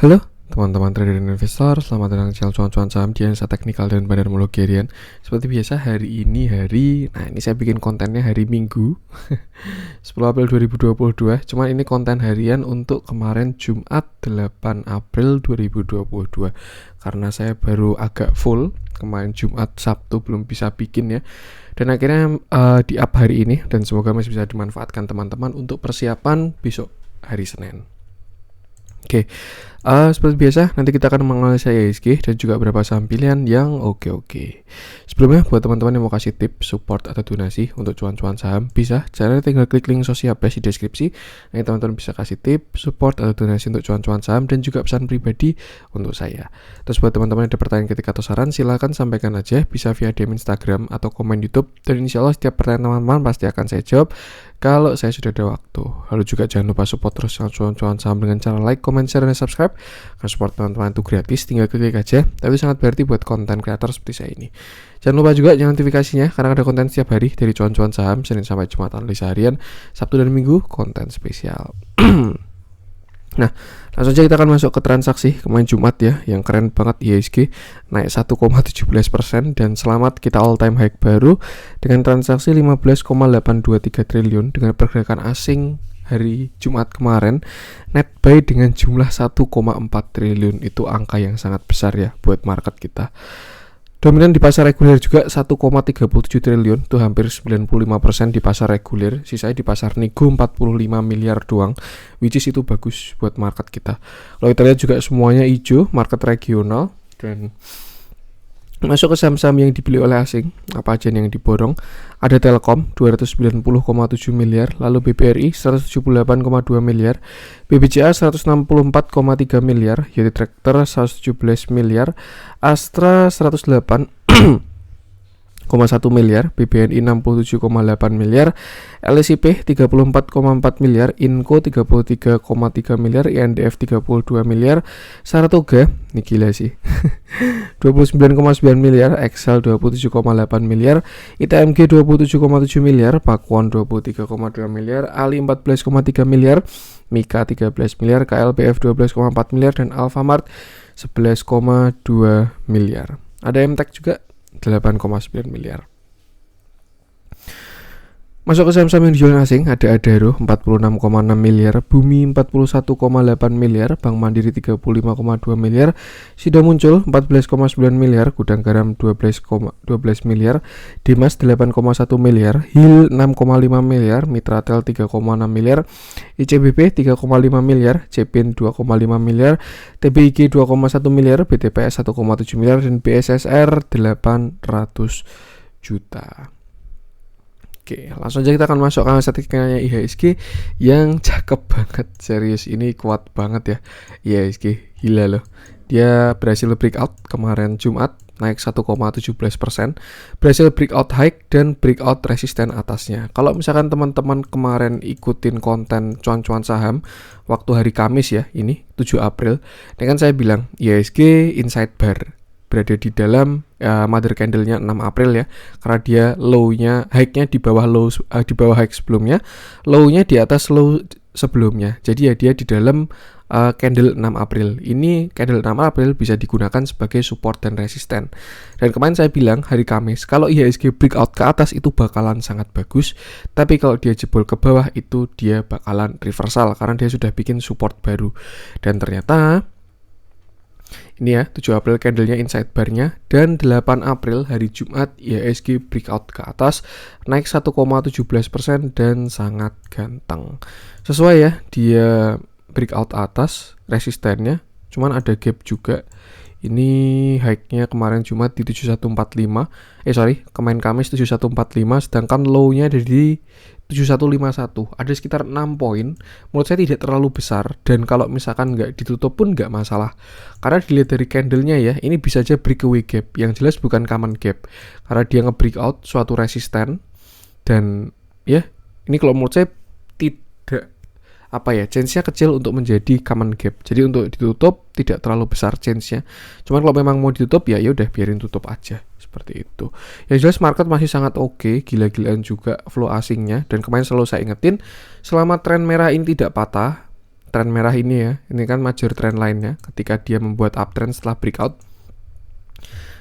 Halo teman-teman trader dan investor, selamat datang di channel cuan-cuan saham di Analisa Teknikal dan Bandar Mulogerian. Seperti biasa ini saya bikin kontennya hari Minggu 10 April 2022. Cuman ini konten harian untuk kemarin Jumat 8 April 2022. Karena saya baru agak full kemarin Jumat, Sabtu belum bisa bikin ya. Dan akhirnya di up hari ini, dan semoga masih bisa dimanfaatkan teman-teman untuk persiapan besok hari Senin. Oke, seperti biasa nanti kita akan menganalisa IHSG dan juga beberapa saham pilihan yang oke. Sebelumnya buat teman-teman yang mau kasih tip, support atau donasi untuk cuan-cuan saham, bisa caranya tinggal klik link sosial base di deskripsi. Nanti teman-teman bisa kasih tip, support atau donasi untuk cuan-cuan saham dan juga pesan pribadi untuk saya. Terus buat teman-teman yang ada pertanyaan ketika atau saran, silakan sampaikan aja, bisa via DM Instagram atau komen YouTube. Dan insya Allah setiap pertanyaan teman-teman pasti akan saya jawab kalau saya sudah ada waktu. Lalu juga jangan lupa support terus cuan-cuan saham dengan cara like, comment, share, dan subscribe. Karena support teman-teman itu gratis, tinggal klik aja. Tapi sangat berarti buat konten kreator seperti saya ini. Jangan lupa juga jangan notifikasinya, karena ada konten setiap hari dari cuan-cuan saham, Senin sampai Jumat analisa harian, Sabtu dan Minggu konten spesial. Nah, langsung aja kita akan masuk ke transaksi kemarin Jumat ya, yang keren banget. IHSG naik 1,17% dan selamat kita all time high baru dengan transaksi 15,823 triliun dengan pergerakan asing hari Jumat kemarin. Net buy dengan jumlah 1,4 triliun, itu angka yang sangat besar ya buat market kita. Dominan di pasar reguler juga 1,37 triliun, itu hampir 95% di pasar reguler. Sisanya di pasar nego 45 miliar doang, which is itu bagus buat market kita. Kalau kita lihat juga semuanya hijau, market regional. Dan masuk ke saham-saham yang dibeli oleh asing, apa aja yang diborong? Ada Telkom 290,7 miliar, lalu BBRI 178,2 miliar, BBCA 164,3 miliar, Yeti Tractor 117 miliar, Astra 108,1 miliar, BBNI 67,8 miliar, LSIP 34,4 miliar, Inco 33,3 miliar, INDF 32 miliar, Saratoga, ini gila sih 29,9 miliar, Excel 27,8 miliar, ITMG 27,7 miliar, Pakuan 23,2 miliar, Ali 14,3 miliar, Mika 13 miliar, KLPF 12,4 miliar, dan Alfamart 11,2 miliar. Ada MTEK juga 8,9 miliar. Masuk ke saham-saham yang dijual asing, ada Adaro 46,6 miliar, Bumi 41,8 miliar, Bank Mandiri 35,2 miliar, Sido Muncul 14,9 miliar, Gudang Garam 12 miliar, Dimas 8,1 miliar, Hil 6,5 miliar, Mitratel 3,6 miliar, ICBP 3,5 miliar, Cepin 2,5 miliar, TBIG 2,1 miliar, BTPS 1,7 miliar, dan BSSR 800 juta. Oke, langsung aja kita akan masuk ke analisa tekniknya IHSG yang cakep banget, serius ini kuat banget ya. IHSG gila loh. Dia berhasil breakout kemarin Jumat, naik 1,17%, berhasil breakout high dan breakout resisten atasnya. Kalau misalkan teman-teman kemarin ikutin konten cuan-cuan saham waktu hari Kamis ya, ini 7 April, ini kan saya bilang IHSG inside bar, berada di dalam mother candle-nya 6 April ya, karena dia low-nya, high-nya di bawah low, di bawah high sebelumnya, low-nya di atas low sebelumnya. Jadi ya dia di dalam candle 6 April. Ini candle 6 April bisa digunakan sebagai support dan resisten. Dan kemarin saya bilang hari Kamis, kalau IHSG breakout ke atas itu bakalan sangat bagus, tapi kalau dia jebol ke bawah itu dia bakalan reversal karena dia sudah bikin support baru. Dan ternyata ini ya 7 April candlenya inside barnya, dan 8 April hari Jumat IHSG breakout ke atas, naik 1,17% dan sangat ganteng. Sesuai ya, dia breakout atas resistennya, cuman ada gap juga. Ini high-nya kemarin Jumat di 7145. Kemarin Kamis 7145, sedangkan low-nya ada di 7151. Ada sekitar 6 poin. Menurut saya tidak terlalu besar, dan kalau misalkan nggak ditutup pun nggak masalah. Karena dilihat dari candle-nya ya, ini bisa aja breakaway gap. Yang jelas bukan common gap. Karena dia nge-breakout suatu resisten, dan ya, ini kalau menurut saya tidak chance-nya kecil untuk menjadi common gap. Jadi untuk ditutup tidak terlalu besar chance-nya. Cuman kalau memang mau ditutup ya udah biarin tutup aja, seperti itu. Yang jelas market masih sangat oke, gila-gilaan juga flow asingnya, dan kemarin selalu saya ingetin selama tren merah ini tidak patah, tren merah ini ya, ini kan major trend line-nya ketika dia membuat uptrend setelah breakout.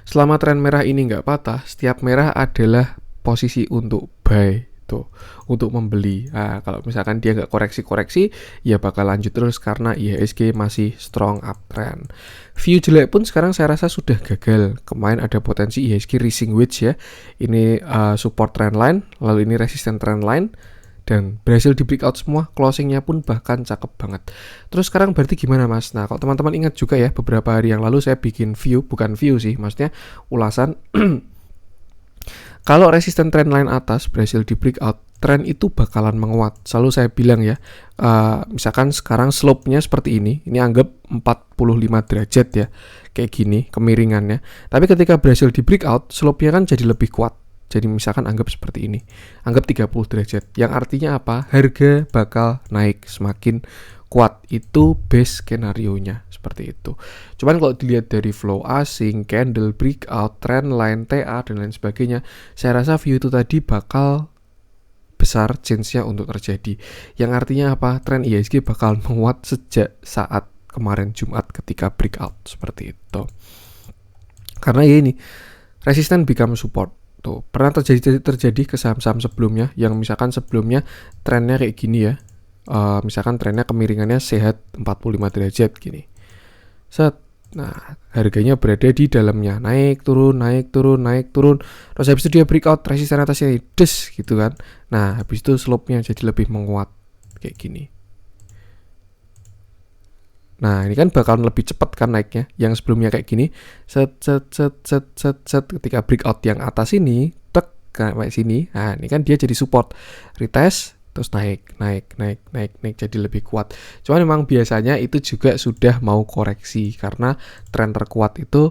Selama tren merah ini nggak patah, setiap merah adalah posisi untuk buy tuh, untuk membeli. Nah, kalau misalkan dia nggak koreksi-koreksi, ya bakal lanjut terus karena IHSG masih strong uptrend. View jelek pun sekarang saya rasa sudah gagal. Kemarin ada potensi IHSG rising wedge ya. Ini support trend line, lalu ini resisten trend line, dan berhasil di breakout semua, closingnya pun bahkan cakep banget. Terus sekarang berarti gimana mas? Nah kalau teman-teman ingat juga ya, beberapa hari yang lalu saya bikin bukan view sih, maksudnya ulasan. Kalau resisten trendline atas berhasil di breakout, tren itu bakalan menguat. Selalu saya bilang ya, misalkan sekarang slope-nya seperti ini anggap 45 derajat ya, kayak gini kemiringannya. Tapi ketika berhasil di breakout, slope-nya kan jadi lebih kuat. Jadi misalkan anggap seperti ini, anggap 30 derajat. Yang artinya apa? Harga bakal naik semakin kuat, itu base skenario-nya seperti itu. Cuman kalau dilihat dari flow asing, candle, breakout, trend line, TA dan lain sebagainya, saya rasa view itu tadi bakal besar chance-nya untuk terjadi. Yang artinya apa? Tren IHSG bakal menguat sejak saat kemarin Jumat ketika breakout seperti itu. Karena ya ini, resisten become support. Tuh, pernah terjadi ke saham-saham sebelumnya yang misalkan sebelumnya trennya kayak gini ya. Misalkan trennya kemiringannya sehat 45 derajat gini. Set. Nah, harganya berada di dalamnya, naik turun. Terus habis itu dia breakout resisten atasnya des gitu kan. Nah, habis itu slope-nya jadi lebih menguat kayak gini. Nah, ini kan bakalan lebih cepat kan naiknya. Yang sebelumnya kayak gini, set ketika breakout yang atas ini, kayak sini. Nah, ini kan dia jadi support, retest terus naik jadi lebih kuat. Cuman memang biasanya itu juga sudah mau koreksi karena tren terkuat itu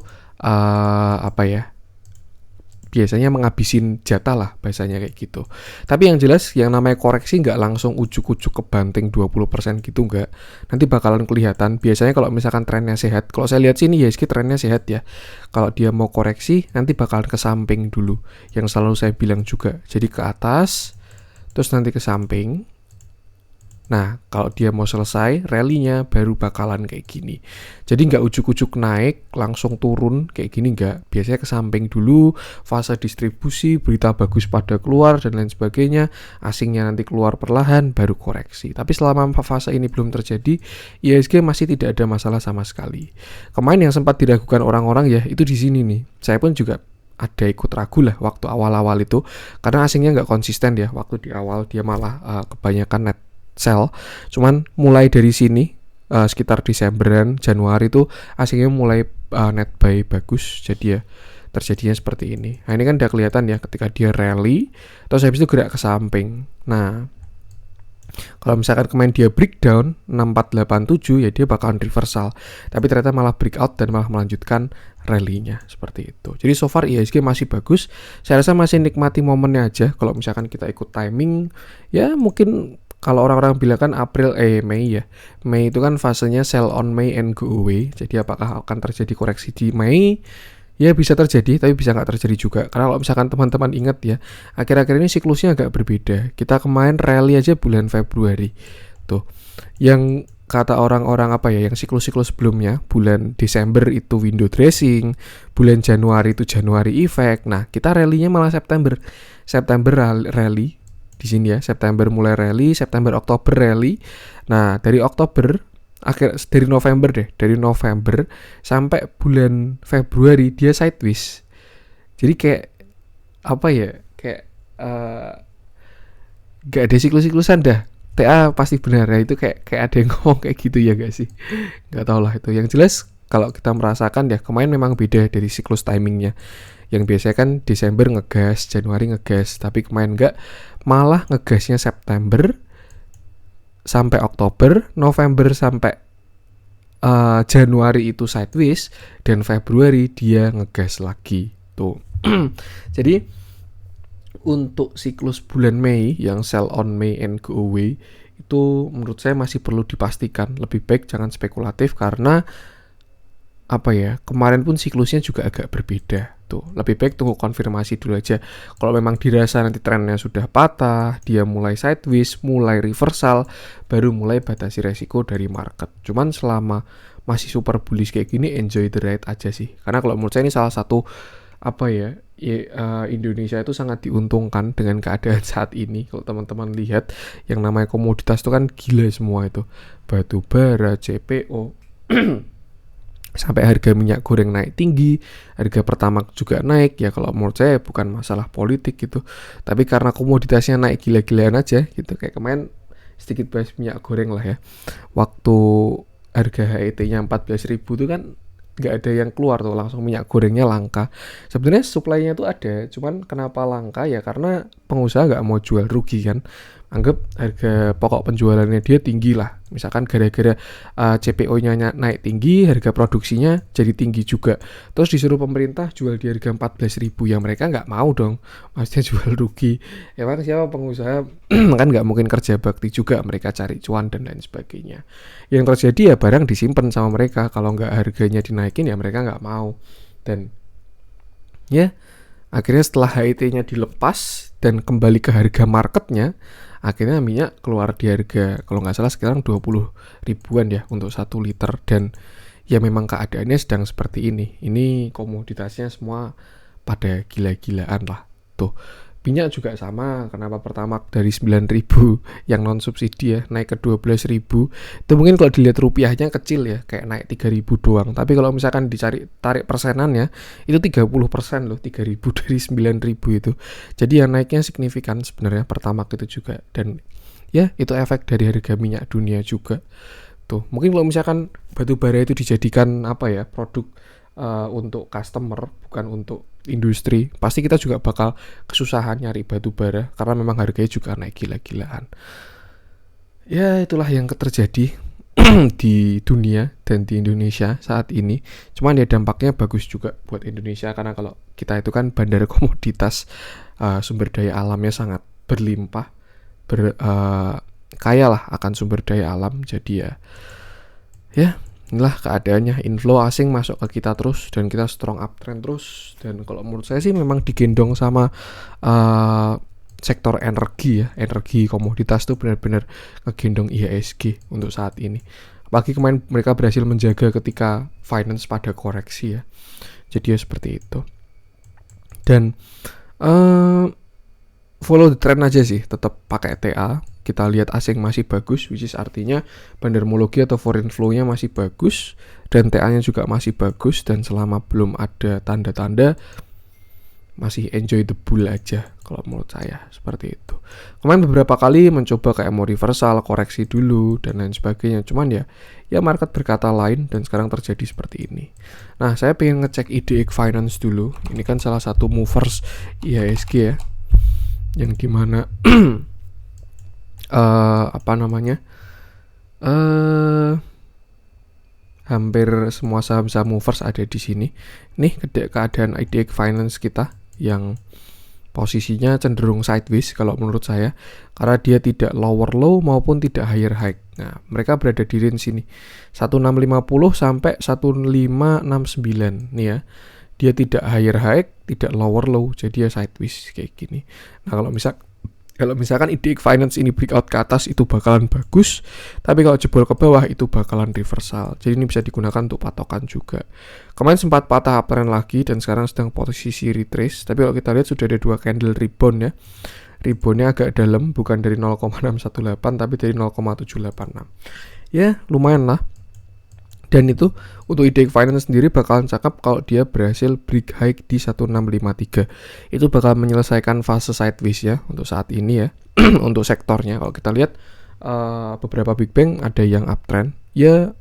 biasanya menghabisin jatah lah bahasanya kayak gitu. Tapi yang jelas yang namanya koreksi nggak langsung ujuk-ujuk kebanting 20% gitu nggak. Nanti bakalan kelihatan. Biasanya kalau misalkan trennya sehat, kalau saya lihat sini IHSG trennya sehat ya. Kalau dia mau koreksi nanti bakalan ke samping dulu. Yang selalu saya bilang juga. Jadi ke atas terus nanti ke samping. Nah, kalau dia mau selesai, rally-nya baru bakalan kayak gini. Jadi nggak ujuk-ujuk naik, langsung turun kayak gini nggak. Biasanya ke samping dulu, fase distribusi, berita bagus pada keluar, dan lain sebagainya. Asingnya nanti keluar perlahan, baru koreksi. Tapi selama fase ini belum terjadi, IHSG masih tidak ada masalah sama sekali. Kemarin yang sempat diragukan orang-orang ya, itu di sini nih. Saya pun juga ada ikut ragu lah waktu awal-awal itu. Karena asingnya nggak konsisten ya. Waktu di awal dia malah kebanyakan net sell. Cuman mulai dari sini sekitar Desemberan, Januari itu asingnya mulai net buy bagus. Jadi ya terjadinya seperti ini. Nah ini kan udah kelihatan ya ketika dia rally terus habis itu gerak ke samping. Nah kalau misalkan kemarin dia breakdown 6487 ya dia bakalan reversal. Tapi ternyata malah breakout dan malah melanjutkan rally-nya seperti itu. Jadi so far IHSG masih bagus. Saya rasa masih nikmati momennya aja. Kalau misalkan kita ikut timing ya mungkin kalau orang-orang bilang kan Mei ya. Mei itu kan fasenya sell on May and go away. Jadi apakah akan terjadi koreksi di Mei? Ya bisa terjadi, tapi bisa nggak terjadi juga. Karena kalau misalkan teman-teman ingat ya, akhir-akhir ini siklusnya agak berbeda. Kita kemarin rally aja bulan Februari. Tuh, yang kata orang-orang yang siklus-siklus sebelumnya, bulan Desember itu window dressing, bulan Januari itu Januari effect. Nah, kita rally-nya malah September. September rally. Di sini ya, September mulai rally, September Oktober rally. Nah, dari November sampai bulan Februari dia sideways. Jadi kayak gak ada siklus-siklusan dah. TA pasti benar ya, itu kayak ada yang ngomong kayak gitu ya gak sih? Gak tau lah itu. Yang jelas kalau kita merasakan ya kemarin memang beda dari siklus timingnya. Yang biasanya kan Desember ngegas, Januari ngegas, tapi kemarin enggak, malah ngegasnya September sampai Oktober, November sampai Januari itu sideways, dan Februari dia ngegas lagi tuh. Jadi untuk siklus bulan Mei yang sell on May and go away itu menurut saya masih perlu dipastikan. Lebih baik jangan spekulatif karena kemarin pun siklusnya juga agak berbeda. Tuh, lebih baik tunggu konfirmasi dulu aja. Kalau memang dirasa nanti trennya sudah patah, dia mulai sideways, mulai reversal, baru mulai batasi resiko dari market. Cuman selama masih super bullish kayak gini, enjoy the ride aja sih. Karena kalau menurut saya ini salah satu Indonesia itu sangat diuntungkan dengan keadaan saat ini. Kalau teman-teman lihat yang namanya komoditas itu kan gila semua itu. Batu bara, CPO, sampai harga minyak goreng naik tinggi, harga Pertamax juga naik. Ya kalau menurut saya bukan masalah politik gitu, tapi karena komoditasnya naik gila-gilaan aja gitu. Kayak kemarin sedikit bahas minyak goreng lah ya. Waktu harga HET-nya 14.000 itu kan nggak ada yang keluar tuh, langsung minyak gorengnya langka. Sebenarnya supply-nya tuh ada, cuman kenapa langka ya karena pengusaha nggak mau jual rugi kan. Anggap harga pokok penjualannya dia tinggi lah, misalkan gara-gara CPO-nya naik tinggi, harga produksinya jadi tinggi juga, terus disuruh pemerintah jual di harga 14.000, ya mereka nggak mau dong, maksudnya jual rugi. Emang siapa pengusaha kan nggak mungkin kerja bakti juga, mereka cari cuan dan lain sebagainya. Yang terjadi ya barang disimpan sama mereka, kalau nggak harganya dinaikin ya mereka nggak mau. Dan ya akhirnya setelah HIT-nya dilepas dan kembali ke harga marketnya, akhirnya minyak keluar di harga kalau nggak salah sekarang 20 ribuan ya untuk 1 liter. Dan ya memang keadaannya sedang seperti ini. Ini komoditasnya semua pada gila-gilaan lah. Tuh, minyak juga sama. Kenapa Pertamax dari 9.000 yang non subsidi ya naik ke 12.000? Itu mungkin kalau dilihat rupiahnya kecil ya, kayak naik 3.000 doang. Tapi kalau misalkan dicari tarik persenannya, itu 30% loh, 3.000 dari 9.000 itu. Jadi yang naiknya signifikan sebenarnya Pertamax itu juga. Dan ya itu efek dari harga minyak dunia juga. Tuh, mungkin kalau misalkan batu bara itu dijadikan produk untuk customer, bukan untuk industri, pasti kita juga bakal kesusahan nyari batu bara karena memang harganya juga naik gila-gilaan. Ya itulah yang terjadi di dunia dan di Indonesia saat ini. Cuman ya dampaknya bagus juga buat Indonesia karena kalau kita itu kan bandar komoditas, sumber daya alamnya sangat berlimpah, kaya lah akan sumber daya alam. Jadi ya inilah keadaannya, inflow asing masuk ke kita terus dan kita strong uptrend terus. Dan kalau menurut saya sih memang digendong sama sektor energi ya, energi komoditas tuh benar-benar ngegendong IHSG untuk saat ini. Apalagi kemarin mereka berhasil menjaga ketika finance pada koreksi ya. Jadi ya seperti itu. Dan follow the trend aja sih, tetap pakai TA. Kita lihat asing masih bagus, which is artinya bandarmologi atau foreign flow-nya masih bagus, dan TA-nya juga masih bagus. Dan selama belum ada tanda-tanda, masih enjoy the bull aja kalau menurut saya, seperti itu. Kemarin beberapa kali mencoba kayak mau reversal, koreksi dulu dan lain sebagainya, cuman ya market berkata lain dan sekarang terjadi seperti ini. Nah, saya pengen ngecek IDX Finance dulu. Ini kan salah satu movers IHSG ya, yang dimana hampir semua saham-saham movers ada di sini. Nih keadaan IDX Finance kita yang posisinya cenderung sideways kalau menurut saya, karena dia tidak lower low maupun tidak higher high. Nah, mereka berada di range sini 1650 sampai 1569 nih ya. Dia tidak higher high, tidak lower low, jadi ya sideways kayak gini. Nah, kalau misalkan IDX Finance ini breakout ke atas itu bakalan bagus, tapi kalau jebol ke bawah itu bakalan reversal. Jadi ini bisa digunakan untuk patokan juga. Kemarin sempat patah uptrend lagi dan sekarang sedang posisi retrace, tapi kalau kita lihat sudah ada 2 candle rebound ya. Reboundnya agak dalam, bukan dari 0,618 tapi dari 0,786. Ya lumayan lah. Dan itu untuk IDX Finance sendiri bakalan cakep kalau dia berhasil break high di 1653. Itu bakal menyelesaikan fase sideways ya untuk saat ini ya. Untuk sektornya kalau kita lihat beberapa big bank ada yang uptrend. Ya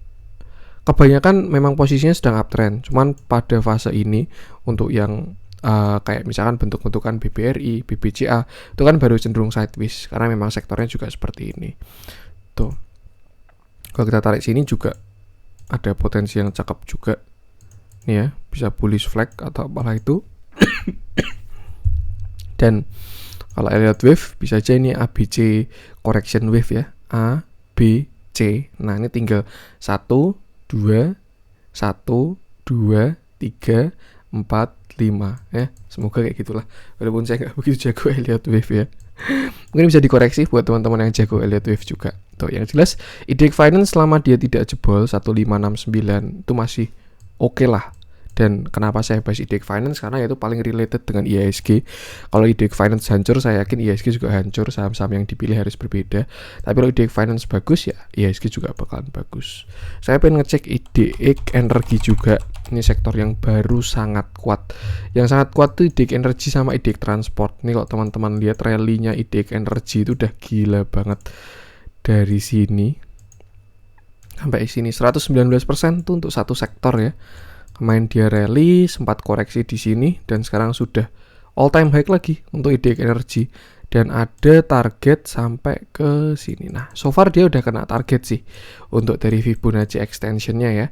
kebanyakan memang posisinya sedang uptrend. Cuman pada fase ini untuk yang kayak misalkan bentuk-bentukan BBRI, BBCA itu kan baru cenderung sideways karena memang sektornya juga seperti ini. Tuh. Kalau kita tarik sini juga ada potensi yang cakep juga nih ya, bisa bullish flag atau apalah itu. Dan kalau Elliott wave bisa aja ini ABC correction wave ya, A, B, C. Nah ini tinggal 1, 2, 1, 2, 3, 5 ya. Semoga kayak gitulah. Walaupun saya nggak begitu jago Elliott Wave ya. Mungkin bisa dikoreksi buat teman-teman yang jago Elliott Wave juga. Tuh, yang jelas IDX Finance selama dia tidak jebol 1569 itu masih oke lah. Dan kenapa saya bahas IDX Finance? Karena itu paling related dengan IHSG. Kalau IDX Finance hancur, saya yakin IHSG juga hancur. Saham-saham yang dipilih harus berbeda. Tapi kalau IDX Finance bagus, ya IHSG juga bakalan bagus. Saya pengen ngecek IDX Energi juga. Ini sektor yang baru sangat kuat. Yang sangat kuat tuh IDX Energi sama IDX Transport. Ini kalau teman-teman lihat rally-nya IDX Energi itu udah gila banget. Dari sini sampai sini 119% tuh untuk satu sektor ya. Kemarin dia rally, sempat koreksi di sini dan sekarang sudah all time high lagi untuk IDX Energi dan ada target sampai ke sini. Nah, so far dia udah kena target sih untuk dari Fibonacci extensionnya ya.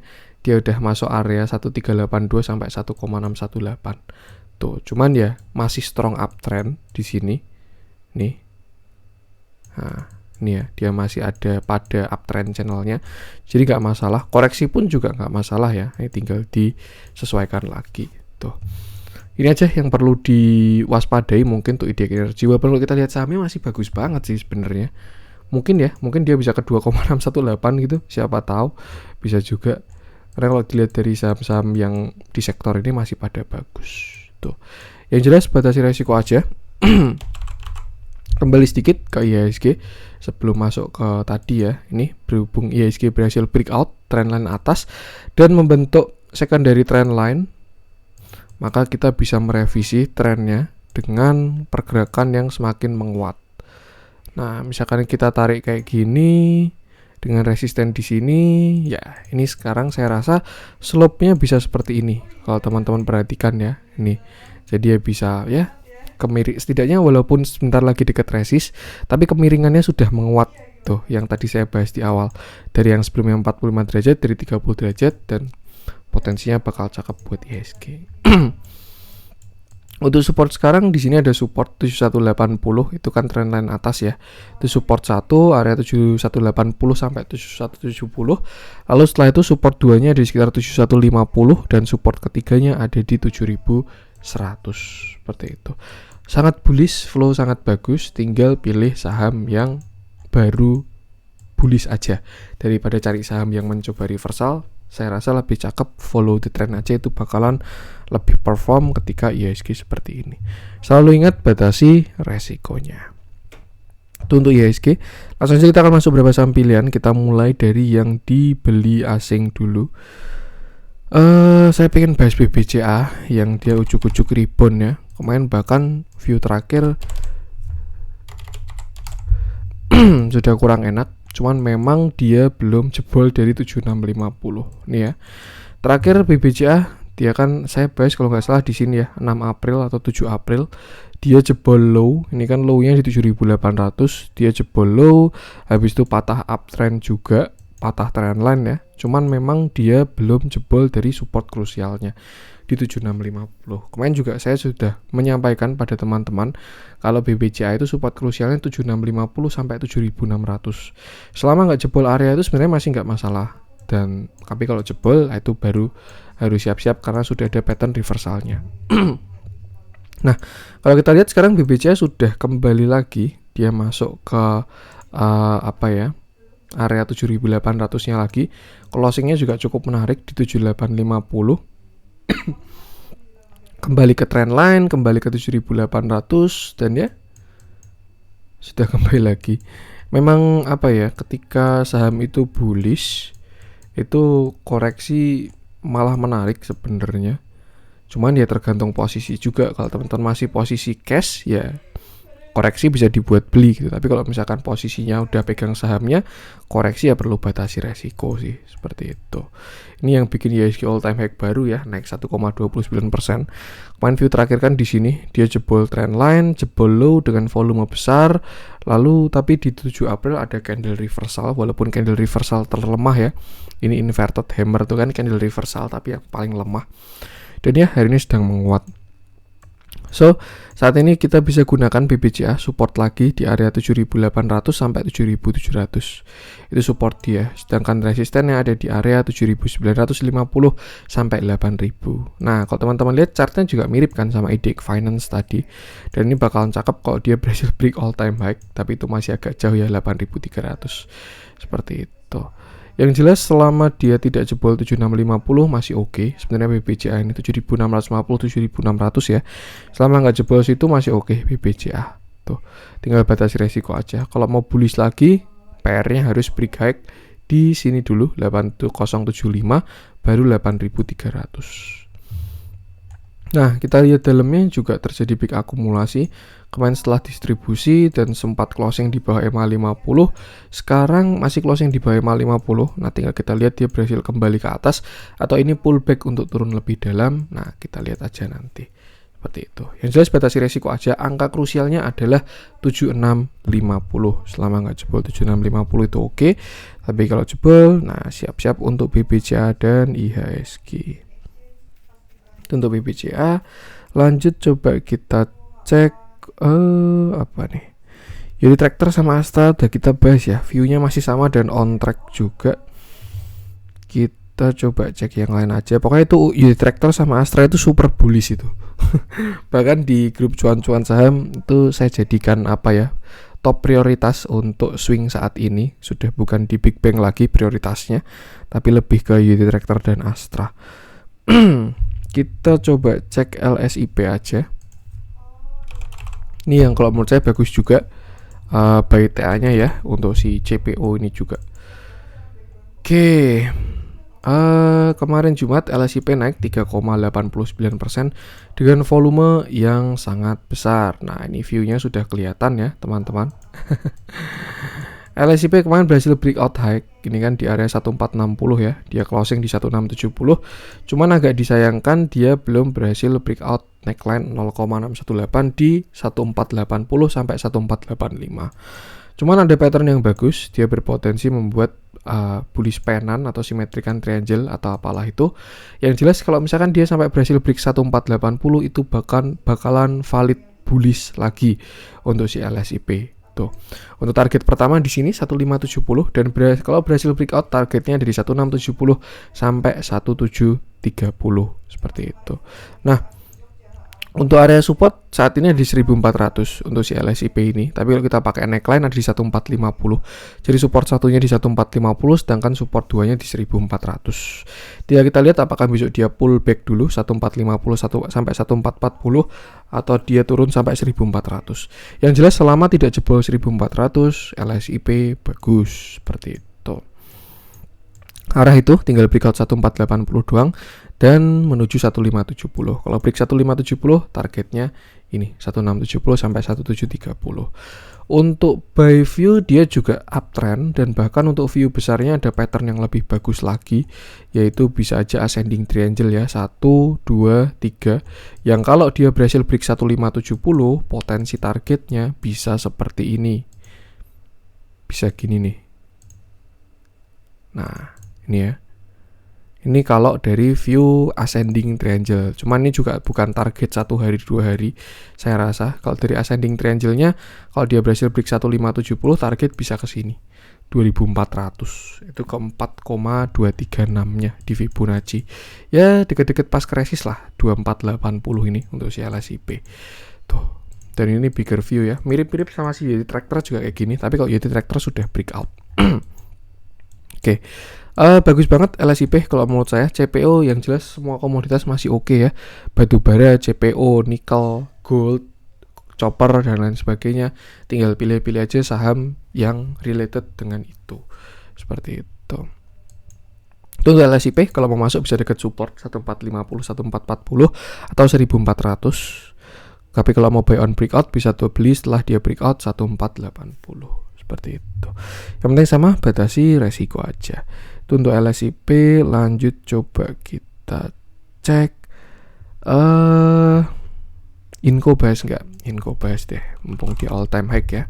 Dia udah masuk area 1382 sampai 1,618. Tuh, cuman ya masih strong uptrend di sini. Nih. Nah, ini ya, dia masih ada pada uptrend channelnya, jadi nggak masalah. Koreksi pun juga nggak masalah ya, ini tinggal disesuaikan lagi. Tuh, ini aja yang perlu diwaspadai mungkin untuk IDX Energi. Walaupun kalau kita lihat sahamnya masih bagus banget sih sebenarnya. Mungkin dia bisa ke 2,618 gitu, siapa tahu bisa juga. Karena kalau dilihat dari saham-saham yang di sektor ini masih pada bagus. Tuh, yang jelas batasi resiko aja. Kembali sedikit ke IHSG sebelum masuk ke tadi ya. Ini berhubung IHSG berhasil breakout trendline atas dan membentuk secondary trendline, maka kita bisa merevisi trennya dengan pergerakan yang semakin menguat. Nah, misalkan kita tarik kayak gini dengan resisten di sini, ya ini sekarang saya rasa slope-nya bisa seperti ini. Kalau teman-teman perhatikan ya, ini. Jadi ya bisa ya kemiring, setidaknya walaupun sebentar lagi dekat resist, tapi kemiringannya sudah menguat tuh, yang tadi saya bahas di awal, dari yang sebelumnya 45 derajat, dari 30 derajat, dan potensinya bakal cakep buat IHSG. Untuk support sekarang di sini ada support 7180, itu kan trendline atas ya. Itu support 1 area 7180 sampai 7170. Lalu setelah itu support 2-nya di sekitar 7150 dan support ketiganya ada di 7100. Seperti itu. Sangat bullish, flow sangat bagus, tinggal pilih saham yang baru bullish aja daripada cari saham yang mencoba reversal. Saya rasa lebih cakep follow the trend aja, itu bakalan lebih perform ketika IHSG seperti ini. Selalu ingat batasi resikonya. Itu untuk IHSG. Langsung saja kita akan masuk beberapa saham pilihan. Kita mulai dari yang dibeli asing dulu. Saya pengen bahas BBCA yang dia ujuk-ujuk rebound ya. Kemarin bahkan view terakhir sudah kurang enak. Cuman memang dia belum jebol dari 7650 nih ya. Terakhir BBCA dia kan saya bahas kalau nggak salah di sini ya, 6 April atau 7 April dia jebol low. Ini kan low-nya di 7800, dia jebol low, habis itu patah uptrend juga, patah trendline ya. Cuman memang dia belum jebol dari support krusialnya di 7650. Kemarin juga saya sudah menyampaikan pada teman-teman kalau BBCA itu support krusialnya 7650 sampai 7600. Selama nggak jebol area itu sebenarnya masih nggak masalah. Dan tapi kalau jebol itu baru harus siap-siap karena sudah ada pattern reversalnya. Nah, kalau kita lihat sekarang BBCA sudah kembali lagi, dia masuk ke area 7800-nya lagi. Closingnya juga cukup menarik di 7850. Kembali ke trendline, kembali ke 7800 dan ya sudah kembali lagi. Memang ketika saham itu bullish itu koreksi malah menarik sebenarnya. Cuman ya tergantung posisi juga. Kalau teman-teman masih posisi cash ya koreksi bisa dibuat beli gitu. Tapi kalau misalkan posisinya udah pegang sahamnya, koreksi ya perlu batasi resiko sih, seperti itu. Ini yang bikin IHSG all time high baru ya, naik 1,29%. Kemarin view terakhir kan di sini dia jebol trendline, jebol low dengan volume besar. Lalu tapi di 7 April ada candle reversal, walaupun candle reversal terlemah ya. Ini inverted hammer tuh kan candle reversal tapi yang paling lemah. Dan ya hari ini sedang menguat. So, saat ini kita bisa gunakan BBCA support lagi di area 7.800 sampai 7.700. Itu support dia. Sedangkan resistennya ada di area 7.950 sampai 8.000. Nah, kalau teman-teman lihat chartnya juga mirip kan sama IDX Finance tadi. Dan ini bakalan cakep kalau dia berhasil break all time high, tapi itu masih agak jauh ya, 8.300. Seperti itu. Yang jelas selama dia tidak jebol 7650 masih oke. Sebenarnya BBCA ini 7650 7600 ya. Selama nggak jebol situ masih oke BBCA. Tuh, tinggal batasi resiko aja. Kalau mau bullish lagi, PR-nya harus break high di sini dulu 8075 baru 8300. Nah, kita lihat dalamnya juga terjadi big akumulasi. Kemarin setelah distribusi dan sempat closing di bawah EMA 50, sekarang masih closing di bawah EMA 50. Nah, tinggal kita lihat dia berhasil kembali ke atas atau ini pullback untuk turun lebih dalam. Nah, kita lihat aja nanti. Seperti itu. Yang jelas batasi resiko aja. Angka krusialnya adalah 7650. Selama nggak jebol 7650 itu oke. Tapi kalau jebol, nah siap-siap untuk BBCA dan IHSG. Untuk BBCA, lanjut coba kita cek apa nih, Yuri Tractor sama Astra udah kita bahas ya, view-nya masih sama dan on track juga. Kita coba cek yang lain aja. Pokoknya itu Yuri Tractor sama Astra itu super bullish itu. Bahkan di grup cuan-cuan saham itu saya jadikan apa ya, top prioritas untuk swing saat ini. Sudah bukan di Big Bang lagi prioritasnya, tapi lebih ke Yuri Tractor dan Astra. Kita coba cek LSIP aja. Ini yang kalau menurut saya bagus juga, by TA-nya ya untuk si CPO ini juga. Oke. Kemarin Jumat LSIP naik 3,89% dengan volume yang sangat besar. Nah, ini view-nya sudah kelihatan ya, teman-teman. LSIP kemarin berhasil breakout high, ini kan di area 1460 ya, dia closing di 1670. Cuman agak disayangkan dia belum berhasil breakout neckline 0,618 di 1480 sampai 1485. Cuman ada pattern yang bagus, dia berpotensi membuat bullish penan atau symmetrical triangle atau apalah itu. Yang jelas kalau misalkan dia sampai berhasil break 1480 itu bakalan valid bullish lagi untuk si LSIP. Tuh. Untuk target pertama di sini 1570 dan kalau berhasil breakout targetnya dari 1670 sampai 1730 seperti itu. Nah, untuk area support saat ini ada di 1400 untuk si LSIP ini. Tapi kalau kita pakai neckline ada di 1450. Jadi support satunya di 1450 sedangkan support duanya di 1400. Tidak kita lihat apakah besok dia pull back dulu 1450 sampai 1440 atau dia turun sampai 1400. Yang jelas selama tidak jebol 1400 LSIP bagus seperti itu. Arah itu tinggal breakout 1480 doang dan menuju 1570. Kalau break 1570 targetnya ini 1670 sampai 1730. Untuk buy view dia juga uptrend dan bahkan untuk view besarnya ada pattern yang lebih bagus lagi, yaitu bisa aja ascending triangle ya, 1 2 3 yang kalau dia berhasil break 1570 potensi targetnya bisa seperti ini. Bisa gini nih. Nah, ini ya. Ini kalau dari view ascending triangle. Cuman ini juga bukan target 1 hari 2 hari. Saya rasa kalau dari ascending triangle-nya kalau dia berhasil break 1570 target bisa ke sini. 2400. Itu ke 4,236-nya di Fibonacci. Ya, deket-deket pas krisis lah 2480 ini untuk si LSIP. Tuh. Dan ini bigger view ya. Mirip-mirip sama si Yeti Tractor juga kayak gini, tapi kalau Yeti Tractor sudah breakout. Oke. Bagus banget LSIP kalau menurut saya. CPO yang jelas semua komoditas masih oke ya. Batu bara, CPO, nikel, gold, chopper dan lain sebagainya. Tinggal pilih-pilih aja saham yang related dengan itu. Seperti itu. Itu untuk LSIP kalau mau masuk bisa dekat support 1450, 1440 atau 1400. Tapi kalau mau buy on breakout bisa tuh beli setelah dia breakout 1480. Seperti itu. Yang penting sama batasi resiko aja. Itu untuk LSIP. Lanjut coba kita cek Inco bahas nggak? Inco bahas deh, mumpung di all time high ya.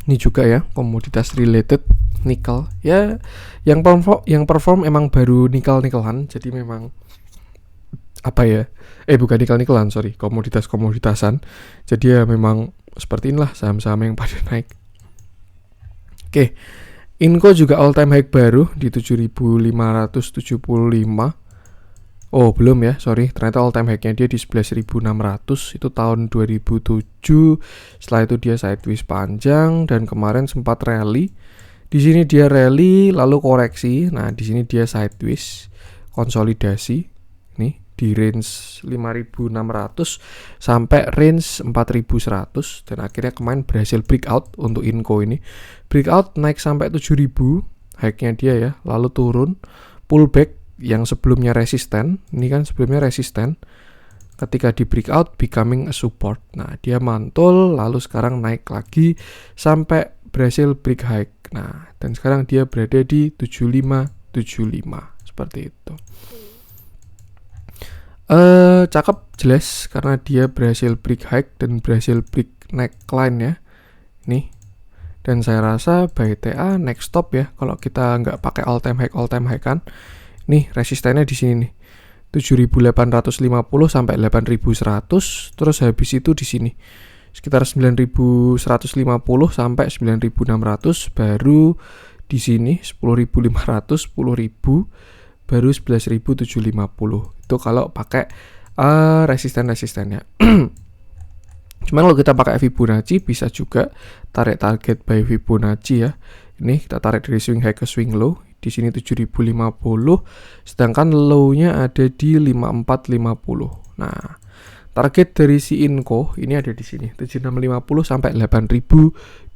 Ini juga ya komoditas related nikel ya, yang perform emang baru nikel-nikelan, jadi memang apa ya? Bukan nikel-nikelan, sorry, komoditas-komoditasan. Jadi ya memang seperti inilah saham-saham yang pada naik. Oke. Inco juga all time high baru di 7.575. Oh, belum ya, sorry. Ternyata all time high-nya dia di 11.600. Itu tahun 2007. Setelah itu dia sideways panjang dan kemarin sempat rally. Di sini dia rally lalu koreksi. Nah, di sini dia sideways konsolidasi. Nih, di range 5.600 sampai range 4.100 dan akhirnya kemarin berhasil breakout untuk Inco ini. Breakout naik sampai 7.000 high-nya dia ya, lalu turun, pullback yang sebelumnya resisten. Ini kan sebelumnya resisten. Ketika di breakout becoming a support. Nah, dia mantul lalu sekarang naik lagi sampai berhasil break high. Nah, dan sekarang dia berada di 7575 seperti itu. Cakep, jelas karena dia berhasil break high dan berhasil break neckline ya. Nih. Dan saya rasa buy TA next stop ya kalau kita nggak pakai all time high kan. Nih, resistennya di sini nih. 7.850 sampai 8.100, terus habis itu di sini sekitar 9.150 sampai 9.600, baru di sini 10.500, 10.000, baru 11.750. Itu kalau pakai resisten-resistennya. Cuman kalau kita pakai Fibonacci bisa juga tarik target by Fibonacci ya. Ini kita tarik dari swing high ke swing low. Di sini 7.050, sedangkan low-nya ada di 5.450. Nah, target dari si Inco ini ada di sini 7.650 sampai 8.025.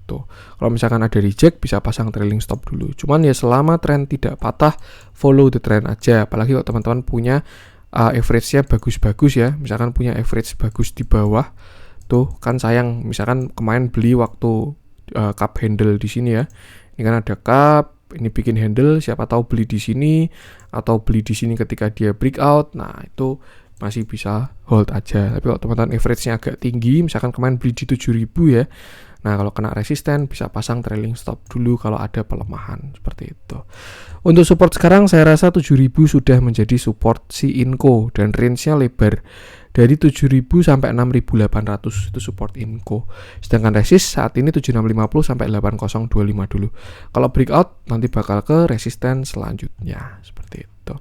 Tuh. Kalau misalkan ada reject bisa pasang trailing stop dulu. Cuman ya selama tren tidak patah, follow the trend aja. Apalagi kalau teman-teman punya average-nya bagus-bagus ya. Misalkan punya average bagus di bawah. Tuh, kan sayang misalkan kemarin beli waktu cup handle di sini ya. Ini kan ada cup, ini bikin handle, siapa tahu beli di sini atau beli di sini ketika dia breakout. Nah, itu masih bisa hold aja. Tapi kalau teman-teman average-nya agak tinggi, misalkan kemarin beli di 7.000 ya. Nah, kalau kena resisten bisa pasang trailing stop dulu kalau ada pelemahan seperti itu. Untuk support sekarang saya rasa 7.000 sudah menjadi support si Inco dan range-nya lebar. Dari 7.000 sampai 6.800 itu support Inco. Sedangkan resist saat ini 7.650 sampai 8.025 dulu. Kalau breakout nanti bakal ke resisten selanjutnya seperti itu.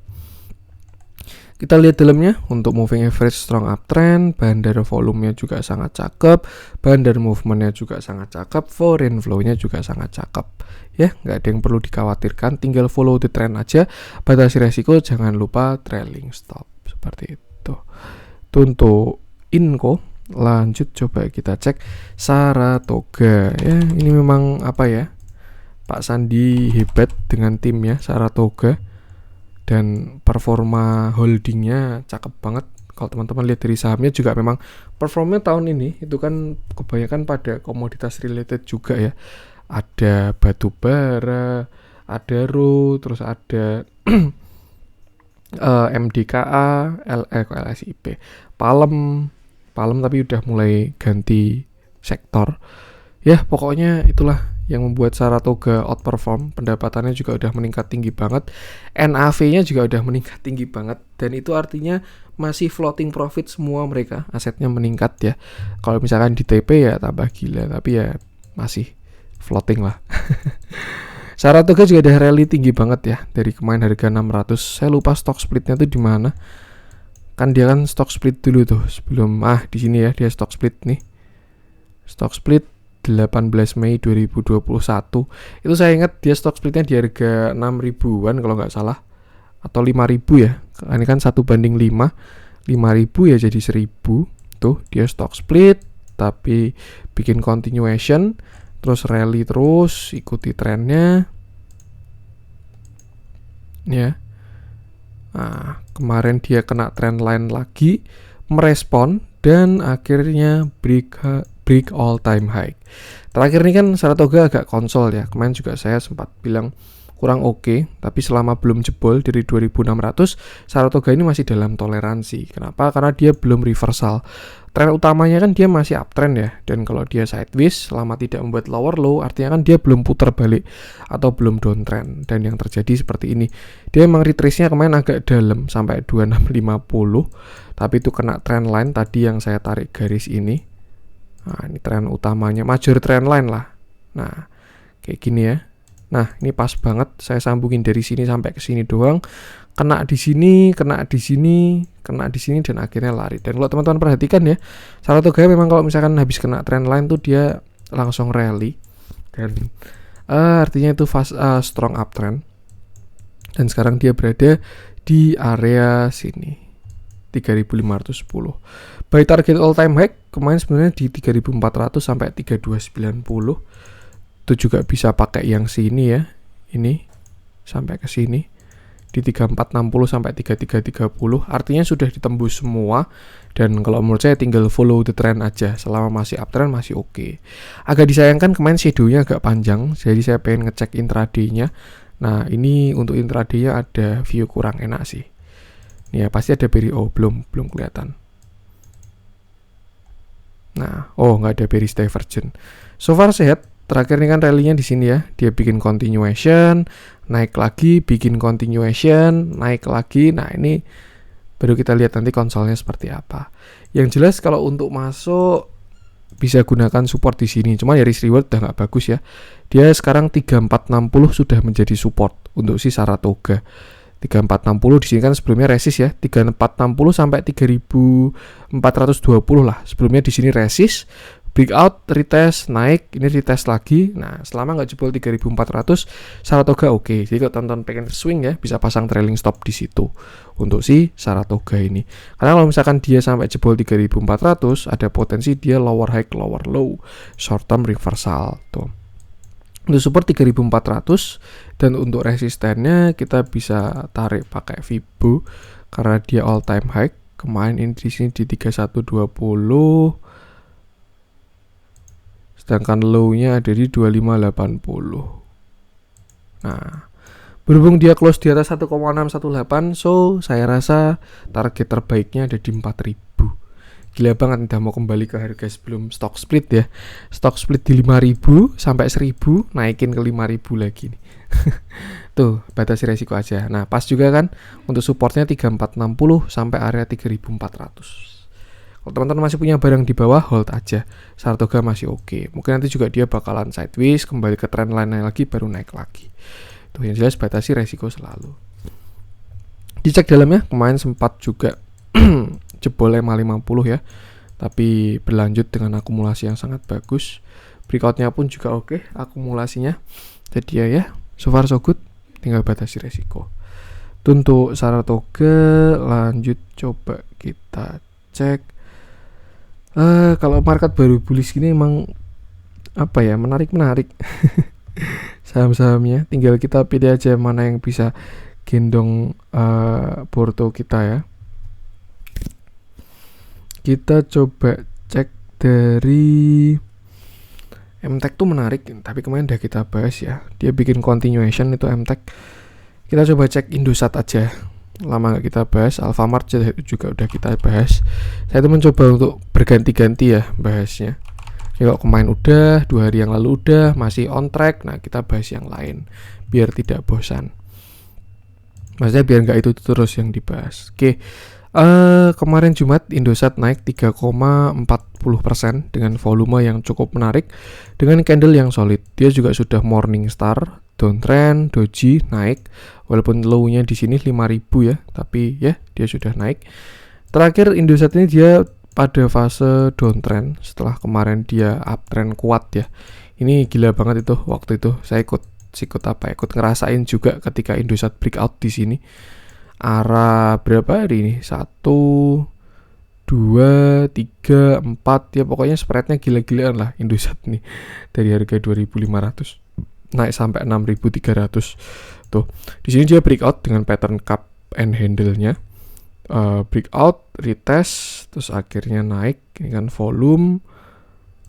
Kita lihat dalamnya untuk moving average strong uptrend, bahan dari volumenya juga sangat cakep, bahan dari movementnya juga sangat cakep, foreign flow-nya juga sangat cakep. Ya, nggak ada yang perlu dikhawatirkan, tinggal follow the trend aja, batasi resiko, jangan lupa trailing stop seperti itu. Untuk Inco, lanjut coba kita cek Saratoga ya. Ini memang apa ya, Pak Sandi hebat dengan timnya Saratoga dan performa holdingnya cakep banget. Kalau teman-teman lihat dari sahamnya juga memang performanya tahun ini itu kan kebanyakan pada komoditas related juga ya. Ada batu bara, ada RO, terus ada MDKA, LSIP, Palem tapi udah mulai ganti sektor. Ya, pokoknya itulah yang membuat Saratoga outperform. Pendapatannya juga udah meningkat tinggi banget. NAV-nya juga udah meningkat tinggi banget. Dan itu artinya masih floating profit semua mereka. Asetnya meningkat ya. Kalau misalkan di TP ya tambah gila. Tapi ya masih floating lah. Saratoga juga ada rally tinggi banget ya. Dari kemarin harga 600. Saya lupa stock splitnya tuh di mana. Kan dia kan stock split dulu tuh sebelum di sini ya dia stock split nih. Stock split 18 Mei 2021. Itu saya ingat dia stock splitnya di harga 6.000-an kalau nggak salah. Atau 5.000 ya. Ini kan 1:5. 5.000 ya jadi 1.000. Tuh dia stock split tapi bikin continuation, terus rally terus, ikuti trennya. Ya. Nah, kemarin dia kena trend line lagi, merespon dan akhirnya break all time high. Terakhir ini kan Saratoga agak konsol ya. Kemarin juga saya sempat bilang kurang oke, tapi selama belum jebol dari 2600, Saratoga ini masih dalam toleransi. Kenapa? Karena dia belum reversal. Tren utamanya kan dia masih uptrend ya, dan kalau dia sideways selama tidak membuat lower low, artinya kan dia belum putar balik atau belum downtrend. Dan yang terjadi seperti ini, dia emang retrace-nya kemarin agak dalam sampai 2650, tapi itu kena trend line tadi yang saya tarik garis ini. Nah, ini tren utamanya, major trend line lah. Nah, kayak gini ya. Nah, ini pas banget saya sambungin dari sini sampai ke sini doang. Kena di sini, kena di sini, kena di sini, dan akhirnya lari. Dan kalau teman-teman perhatikan ya, Saratoga memang kalau misalkan habis kena trend line tuh dia langsung rally. Dan artinya itu fast strong uptrend. Dan sekarang dia berada di area sini, 3510. Buy target all time high kemarin sebenarnya di 3400 sampai 3290. Itu juga bisa pakai yang sini ya, ini sampai ke sini di 3460 sampai 3330. Artinya sudah ditembus semua, dan kalau menurut saya tinggal follow the trend aja. Selama masih uptrend masih oke. Agak disayangkan kemarin shadow-nya agak panjang, jadi saya pengen ngecek intraday-nya. Nah, ini untuk intraday-nya ada view kurang enak sih. Nih ya, pasti ada bearish. Oh, belum kelihatan. Nah, nggak ada bearish divergent. So far sehat. Terakhir ini kan rally-nya di sini ya. Dia bikin continuation, naik lagi, bikin continuation, naik lagi. Nah, ini baru kita lihat nanti konsolnya seperti apa. Yang jelas kalau untuk masuk bisa gunakan support di sini. Cuma ya risk reward udah nggak bagus ya. Dia sekarang 3460 sudah menjadi support untuk si Saratoga. 3460 di sini kan sebelumnya resist ya. 3460 sampai 3420 lah. Sebelumnya di sini resist, breakout, retest, naik, ini retest lagi. Nah, selama nggak jebol 3400, Saratoga oke. Jadi kalau teman-teman pengen swing ya, bisa pasang trailing stop di situ untuk si Saratoga ini. Karena kalau misalkan dia sampai jebol 3400, ada potensi dia lower high, lower low, short term reversal tuh. Untuk support 3400, dan untuk resistennya kita bisa tarik pakai Fibo karena dia all time high. Kemarin ini di sini di 3120. Sedangkan low-nya ada di 2580. Nah, berhubung dia close di atas 1,618, so saya rasa target terbaiknya ada di 4000. Gila banget, udah mau kembali ke harga sebelum stock split ya. Stock split di 5000 sampai 1000, naikin ke 5000 lagi nih. Tuh, batasi resiko aja. Nah, pas juga kan untuk supportnya 3460 sampai area 3400. Kalau teman-teman masih punya barang di bawah, hold aja. Saratoga masih oke. Mungkin nanti juga dia bakalan sideways, kembali ke trend line lagi, baru naik lagi. Tuh, yang jelas batasi resiko selalu. Dicek dalamnya, kemarin sempat juga jebol 550 ya. Tapi berlanjut dengan akumulasi yang sangat bagus. Breakoutnya pun juga oke, akumulasinya. Jadi ya, so far so good. Tinggal batasi resiko. Untuk Saratoga, lanjut coba kita cek. Kalau market baru bullish gini emang apa ya, menarik saham-sahamnya. Tinggal kita pilih aja mana yang bisa gendong porto kita ya. Kita coba cek dari MTech tuh menarik, tapi kemarin udah kita bahas ya. Dia bikin continuation itu MTech. Kita coba cek Indosat aja. Lama gak kita bahas. Alfamart juga udah kita bahas. Saya tuh mencoba untuk berganti-ganti ya bahasnya. Jadi kalau kemarin udah, 2 hari yang lalu udah, masih on track. Nah, kita bahas yang lain biar tidak bosan. Maksudnya biar nggak itu terus yang dibahas. Oke. Kemarin Jumat Indosat naik 3,40% dengan volume yang cukup menarik, dengan candle yang solid. Dia juga sudah morning star, downtrend, doji naik, walaupun low-nya di sini 5.000 ya, tapi ya dia sudah naik. Terakhir Indosat ini dia pada fase downtrend setelah kemarin dia uptrend kuat ya. Ini gila banget itu waktu itu. Saya ikut ngerasain juga ketika Indosat breakout di sini. Arah berapa hari ini? 1, 2, 3, 4 ya, pokoknya spreadnya gila-gilaan lah Indosat nih. Dari harga 2.500 naik sampai 6.300. Tuh, di sini dia breakout dengan pattern cup and handle-nya. Breakout, retest, terus akhirnya naik. Ini kan volume.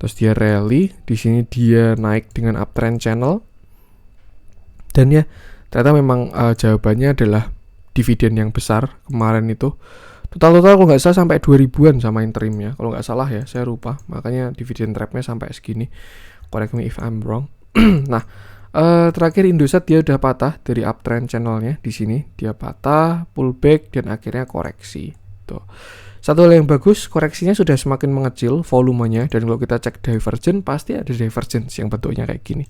Terus dia rally. Di sini dia naik dengan uptrend channel. Dan ya Ternyata memang jawabannya adalah dividen yang besar kemarin itu. Total kalau nggak salah sampai 2000-an sama interimnya. Kalau nggak salah ya, saya lupa. Makanya dividen trapnya sampai segini. Correct me if I'm wrong. Nah, terakhir Indosat dia udah patah dari uptrend channelnya di sini. Dia patah, pullback dan akhirnya koreksi. Tuh. Satu hal yang bagus, koreksinya sudah semakin mengecil volumenya, dan kalau kita cek divergen pasti ada divergence yang bentuknya kayak gini.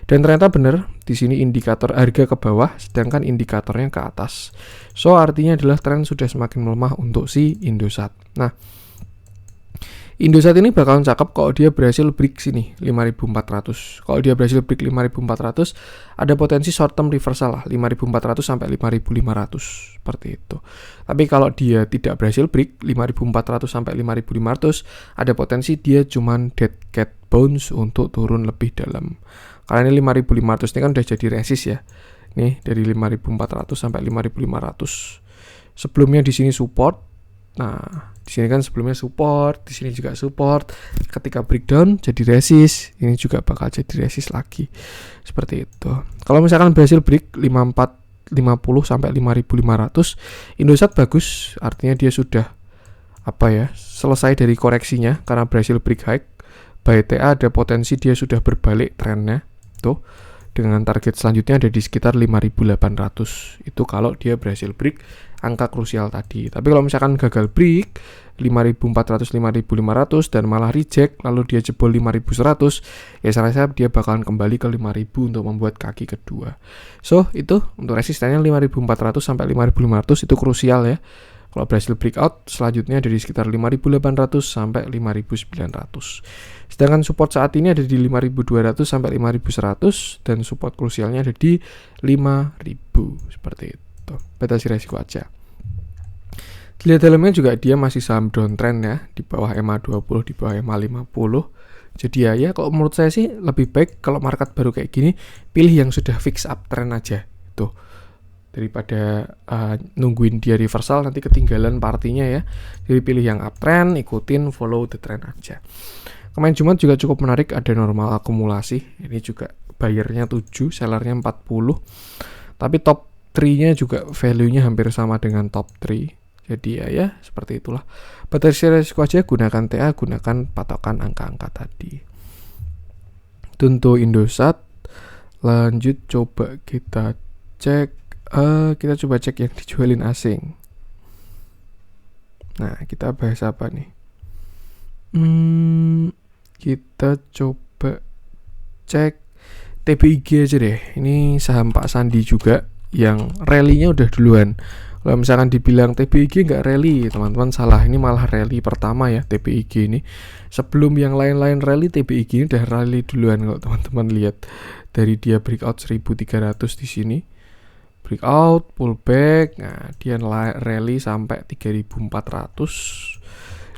Dan ternyata benar, di sini indikator harga ke bawah sedangkan indikatornya ke atas. So artinya adalah tren sudah semakin melemah untuk si Indosat. Nah, Indosat ini bakalan cakep kalau dia berhasil break sini 5.400. Kalau dia berhasil break 5.400, ada potensi short term reversal lah 5.400 sampai 5.500 seperti itu. Tapi kalau dia tidak berhasil break 5.400 sampai 5.500, ada potensi dia cuman dead cat bounce untuk turun lebih dalam. Karena ini 5.500 ini kan udah jadi resist ya. Nih dari 5.400 sampai 5.500. Sebelumnya di sini support. Nah, di sini kan sebelumnya support, di sini juga support. Ketika breakdown jadi resist, ini juga bakal jadi resist lagi. Seperti itu. Kalau misalkan berhasil break 5450 sampai 5500, Indosat bagus, artinya dia sudah selesai dari koreksinya karena berhasil break high. By TA ada potensi dia sudah berbalik trennya. Tuh. Dengan target selanjutnya ada di sekitar 5.800. Itu kalau dia berhasil break angka krusial tadi. Tapi kalau misalkan gagal break 5.400, 5.500 dan malah reject lalu dia jebol 5.100, ya saya rasa dia bakalan kembali ke 5.000 untuk membuat kaki kedua. So, itu untuk resistennya 5.400 sampai 5.500 itu krusial ya. Kalau berhasil breakout, selanjutnya ada di sekitar 5.800 sampai 5.900. Sedangkan support saat ini ada di 5.200 sampai 5.100 dan support krusialnya ada di 5.000 seperti itu. Batasi resiko aja. Dilihat dalamnya juga dia masih saham downtrend ya, di bawah MA20, di bawah MA50. Jadi ya kalau menurut saya sih lebih baik kalau market baru kayak gini pilih yang sudah fix uptrend aja tuh. Daripada nungguin dia reversal nanti ketinggalan partinya ya. Jadi pilih yang uptrend, ikutin follow the trend aja. Kemarin Jumat juga cukup menarik, ada normal akumulasi. Ini juga buyernya 7, sellernya 40. Tapi top 3-nya juga value-nya hampir sama dengan top 3. Jadi ya seperti itulah. Batasi resiko aja, gunakan TA, gunakan patokan angka-angka tadi. Untuk Indosat, lanjut coba kita cek. Kita coba cek yang dijualin asing. Nah, kita bahas apa nih? Kita coba cek TBIG aja deh. Ini saham Pak Sandi juga yang rally-nya udah duluan. Kalau misalkan dibilang TBIG nggak rally, teman-teman salah. Ini malah rally pertama ya TBIG ini. Sebelum yang lain-lain rally, TBIG ini udah rally duluan kalau teman-teman lihat. Dari dia breakout 1.300 di sini. Breakout, pullback, nah dia rally sampai 3.400.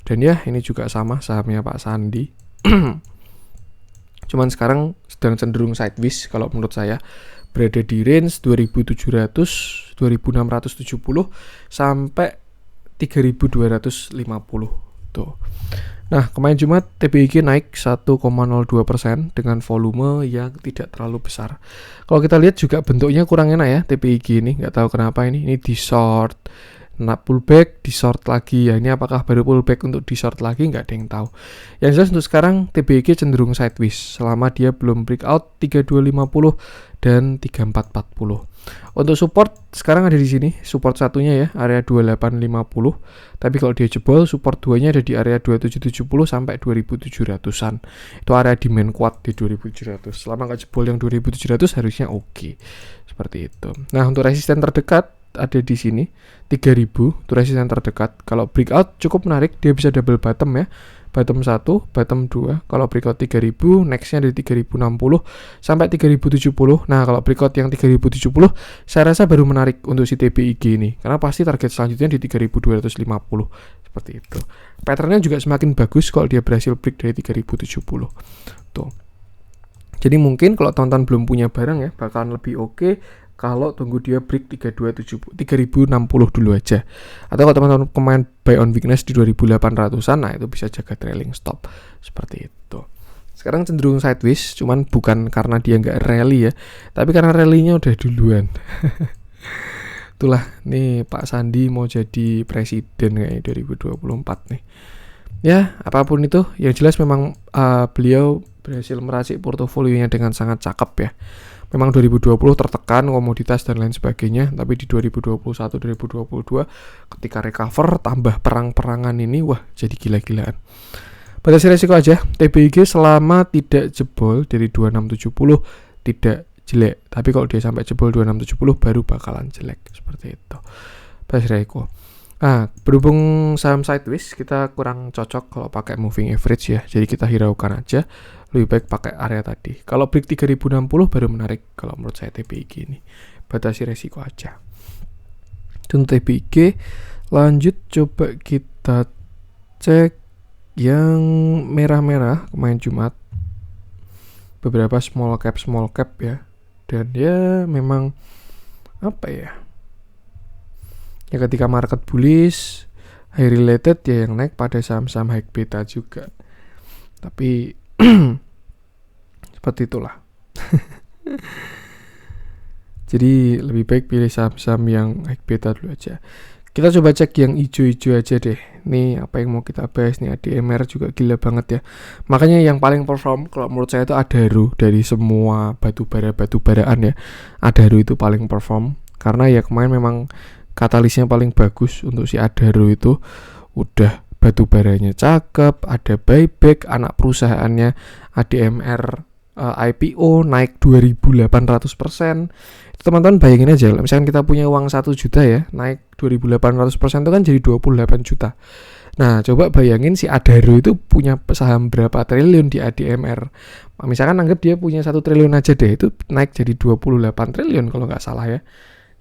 Dan ya ini juga sama sahamnya Pak Sandi. Cuman sekarang sedang cenderung sideways kalau menurut saya. Berada di range 2.700, 2.670 sampai 3.250 tuh. Nah, kemarin Jumat TBIG naik 1,02% dengan volume yang tidak terlalu besar. Kalau kita lihat juga bentuknya kurang enak ya TBIG ini, nggak tahu kenapa ini di short, pullback, di short lagi ya. Ini apakah baru pullback untuk di short lagi, nggak ada yang tahu. Yang jelas untuk sekarang TBIG cenderung sideways selama dia belum breakout 3250 dan 3440. Untuk support sekarang ada di sini, support satunya ya, area 2850. Tapi kalau dia jebol, support 2-nya ada di area 2770 sampai 2700-an. Itu area demand kuat di 2700. Selama nggak jebol yang 2700 harusnya oke. Seperti itu. Nah, untuk resisten terdekat ada di sini 3000, itu resisten terdekat. Kalau breakout cukup menarik, dia bisa double bottom ya. Bottom 1, bottom 2. Kalau breakout 3000, nextnya dari 3060 sampai 3070. Nah, kalau breakout yang 3070, saya rasa baru menarik untuk si TBIG ini. Karena pasti target selanjutnya di 3250. Seperti itu. Patternnya juga semakin bagus kalau dia berhasil break dari 3070. Tuh. Jadi mungkin kalau teman-teman belum punya barang ya, bakalan lebih oke kalau tunggu dia break 3060 dulu aja. Atau kalau teman-teman kemarin buy on weakness di 2800-an, nah itu bisa jaga trailing stop. Seperti itu. Sekarang cenderung sideways, cuman bukan karena dia nggak rally ya, tapi karena rally-nya udah duluan. Itulah nih Pak Sandi mau jadi presiden kayak 2024 nih. Ya, apapun itu, yang jelas memang beliau berhasil meracik portofolionya dengan sangat cakep ya. Memang 2020 tertekan komoditas dan lain sebagainya, tapi di 2021-2022 ketika recover tambah perang-perangan ini, wah jadi gila-gilaan. Batasi resiko aja, TBIG selama tidak jebol dari 2670 tidak jelek, tapi kalau dia sampai jebol 2670 baru bakalan jelek, seperti itu. Batasi resiko. Nah, berhubung saham sideways, kita kurang cocok kalau pakai moving average ya, jadi kita hiraukan aja, lebih baik pakai area tadi. Kalau break 3060 baru menarik kalau menurut saya TBIG ini. Batasi resiko aja. Untuk TBIG, lanjut coba kita cek yang merah-merah kemarin Jumat, beberapa small cap ya, dan dia memang apa ya, ketika market bullish, high related ya yang naik pada saham-saham high beta juga, tapi seperti itulah. Jadi lebih baik pilih saham-saham yang high beta dulu aja. Kita coba cek yang hijau-hijau aja deh. Nih apa yang mau kita bahas nih, ADMR juga gila banget ya. Makanya yang paling perform kalau menurut saya itu Adaro dari semua batu-baraan ya. Adaro itu paling perform karena ya kemarin memang katalisnya paling bagus untuk si Adaro itu. Udah batu-baranya cakep, ada buyback, anak perusahaannya ADMR IPO naik 2800%. Teman-teman bayangin aja, misalkan kita punya uang 1 juta ya, naik 2800% itu kan jadi 28 juta. Nah, coba bayangin si Adaro itu punya saham berapa triliun di ADMR. Misalkan anggap dia punya 1 triliun aja deh, itu naik jadi 28 triliun kalau nggak salah ya.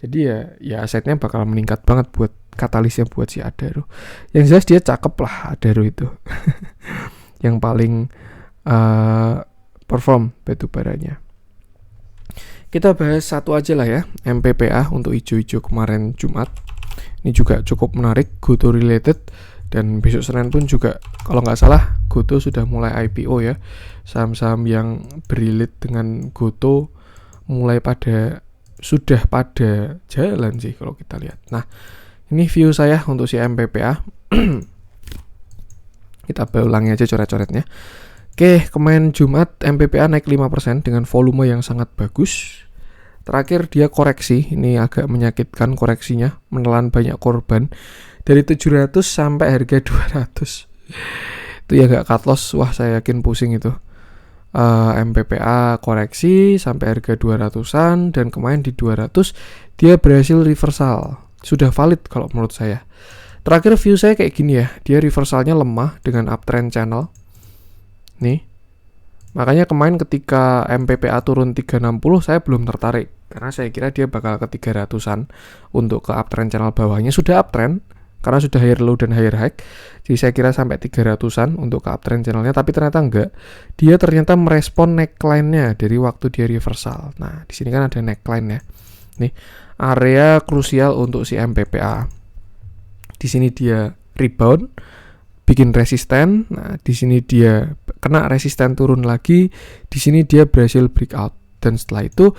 Jadi ya asetnya bakal meningkat banget buat katalisnya buat si Adaro. Yang jelas dia cakep lah Adaro itu. Yang paling perform batu baranya. Kita bahas satu aja lah ya, MPPA untuk hijau-hijau kemarin Jumat. Ini juga cukup menarik, Goto related, dan besok Senin pun juga kalau nggak salah Goto sudah mulai IPO ya. Saham-saham yang berrelate dengan Goto sudah pada jalan sih kalau kita lihat. Nah, ini view saya untuk si MPPA. Kita ulangi aja coret-coretnya. Oke, kemarin Jumat MPPA naik 5% dengan volume yang sangat bagus. Terakhir dia koreksi, ini agak menyakitkan koreksinya, menelan banyak korban. Dari 700 sampai harga 200. Itu ya agak cut loss, wah saya yakin pusing itu. MPPA koreksi sampai harga 200-an dan kemarin di 200 dia berhasil reversal. Sudah valid kalau menurut saya. Terakhir view saya kayak gini ya, dia reversalnya lemah dengan uptrend channel. Nih, makanya kemarin ketika MPPA turun 360 saya belum tertarik karena saya kira dia bakal ke 300-an untuk ke uptrend channel bawahnya. Sudah uptrend karena sudah higher low dan higher high, jadi saya kira sampai 300-an untuk ke uptrend channelnya, tapi ternyata enggak. Dia ternyata merespon neckline-nya dari waktu dia reversal. Nah, di sini kan ada neckline ya. Nih, area krusial untuk si MPPA. Di sini dia rebound, bikin resisten. Nah, di sini dia kena resisten turun lagi. Di sini dia berhasil breakout dan setelah itu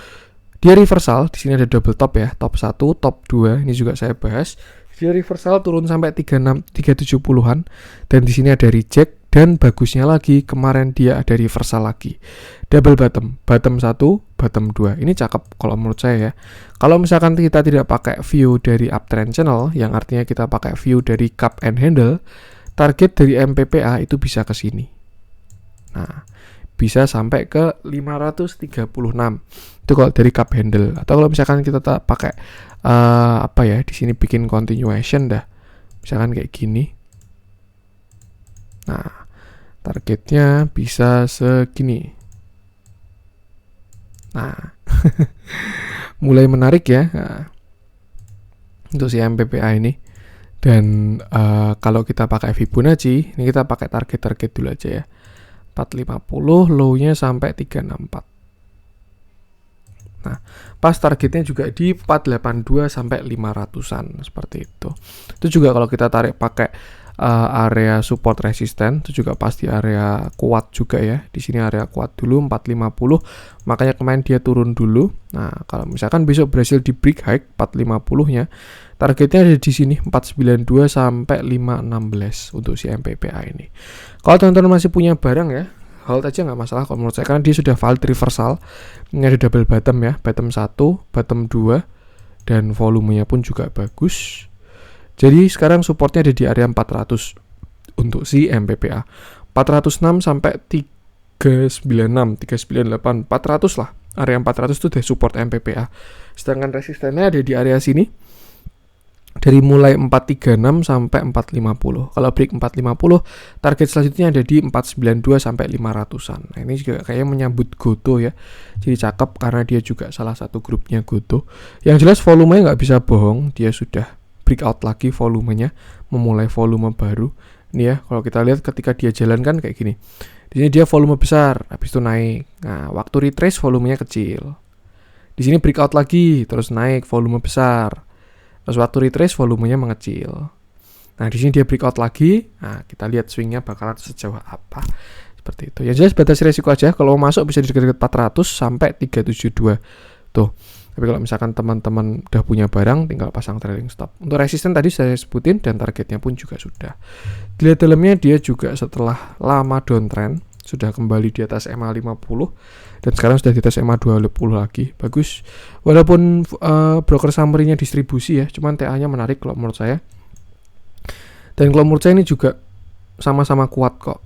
dia reversal. Di sini ada double top ya, top 1, top 2. Ini juga saya bahas. Dia reversal turun sampai 370-an dan di sini ada reject dan bagusnya lagi kemarin dia ada reversal lagi. Double bottom 1, bottom 2. Ini cakep kalau menurut saya ya. Kalau misalkan kita tidak pakai view dari uptrend channel, yang artinya kita pakai view dari cup and handle, target dari MPPA itu bisa ke sini. Nah, bisa sampai ke 536. Itu kalau dari cup handle. Atau kalau misalkan kita pakai di sini bikin continuation dah. Misalkan kayak gini. Nah, targetnya bisa segini. Nah, mulai menarik ya. Nah, untuk si MPPA ini. Dan kalau kita pakai Fibonacci, ini kita pakai target-target dulu aja ya. 450, low-nya sampai 364. Nah, pas targetnya juga di 482 sampai 500-an seperti itu. Itu juga kalau kita tarik pakai area support resisten, itu juga pasti area kuat juga ya. Di sini area kuat dulu 450, makanya kemarin dia turun dulu. Nah, kalau misalkan besok berhasil di break high 450-nya, targetnya ada di sini 492 sampai 516 untuk si MPPA ini. Kalau teman-teman masih punya barang ya, hold aja nggak masalah kalau menurut saya, karena dia sudah valid reversal. Ini ada double bottom ya, bottom 1, bottom 2, dan volumenya pun juga bagus. Jadi sekarang supportnya ada di area 400 untuk si MPPA. 406 sampai 396, 398, 400 lah. Area 400 itu udah support MPPA. Sedangkan resistennya ada di area sini. Dari mulai 436 sampai 450. Kalau break 450, target selanjutnya ada di 492 sampai 500-an. Nah, ini juga kayaknya menyambut Goto ya. Jadi cakep karena dia juga salah satu grupnya Goto. Yang jelas volumenya nggak bisa bohong, dia sudah breakout lagi volumenya, memulai volume baru. Ini ya, kalau kita lihat ketika dia jalan kan kayak gini. Di sini dia volume besar, habis itu naik. Nah, waktu retrace volumenya kecil. Di sini breakout lagi, terus naik volume besar. Terus waktu retrace volumenya mengecil. Nah, di sini dia breakout lagi. Nah, kita lihat swingnya bakalan sejauh apa. Seperti itu. Yang jelas batasi resiko aja. Kalau mau masuk bisa di dekat-dekat 400 sampai 372. Tuh. Tapi kalau misalkan teman-teman udah punya barang, tinggal pasang trailing stop. Untuk resisten tadi saya sebutin dan targetnya pun juga sudah. Dilihat dalamnya dia juga setelah lama downtrend sudah kembali di atas MA50 dan sekarang sudah di atas MA20 lagi. Bagus. Walaupun broker summary-nya distribusi ya, cuman TA-nya menarik kalau menurut saya. Dan kalau menurut saya ini juga sama-sama kuat kok.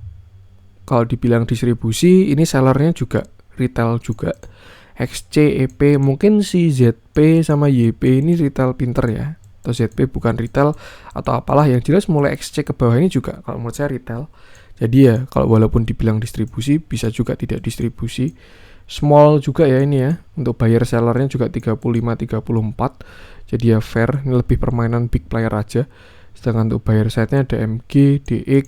Kalau dibilang distribusi, ini sellernya juga retail juga. XC, EP, mungkin si ZP sama YP ini retail pinter ya, atau ZP bukan retail atau apalah, yang jelas mulai XC ke bawah ini juga kalau menurut saya retail. Jadi ya kalau walaupun dibilang distribusi bisa juga tidak distribusi. Small juga ya ini ya, untuk buyer sellernya juga 35-34, jadi ya fair, ini lebih permainan big player aja. Sedangkan untuk buyer side-nya ada MG, DX.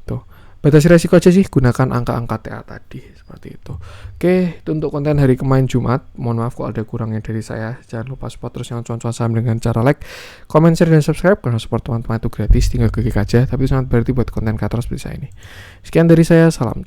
Tuh. Batasi resiko aja sih, gunakan angka-angka TA tadi, seperti itu. Oke, itu untuk konten hari kemarin Jumat. Mohon maaf kalau ada kurangnya dari saya. Jangan lupa support terus yang cuan-cuan saham dengan cara like, comment, share, dan subscribe. Karena support teman-teman itu gratis, tinggal klik aja. Tapi sangat berarti buat konten kreator seperti saya ini. Sekian dari saya, salam.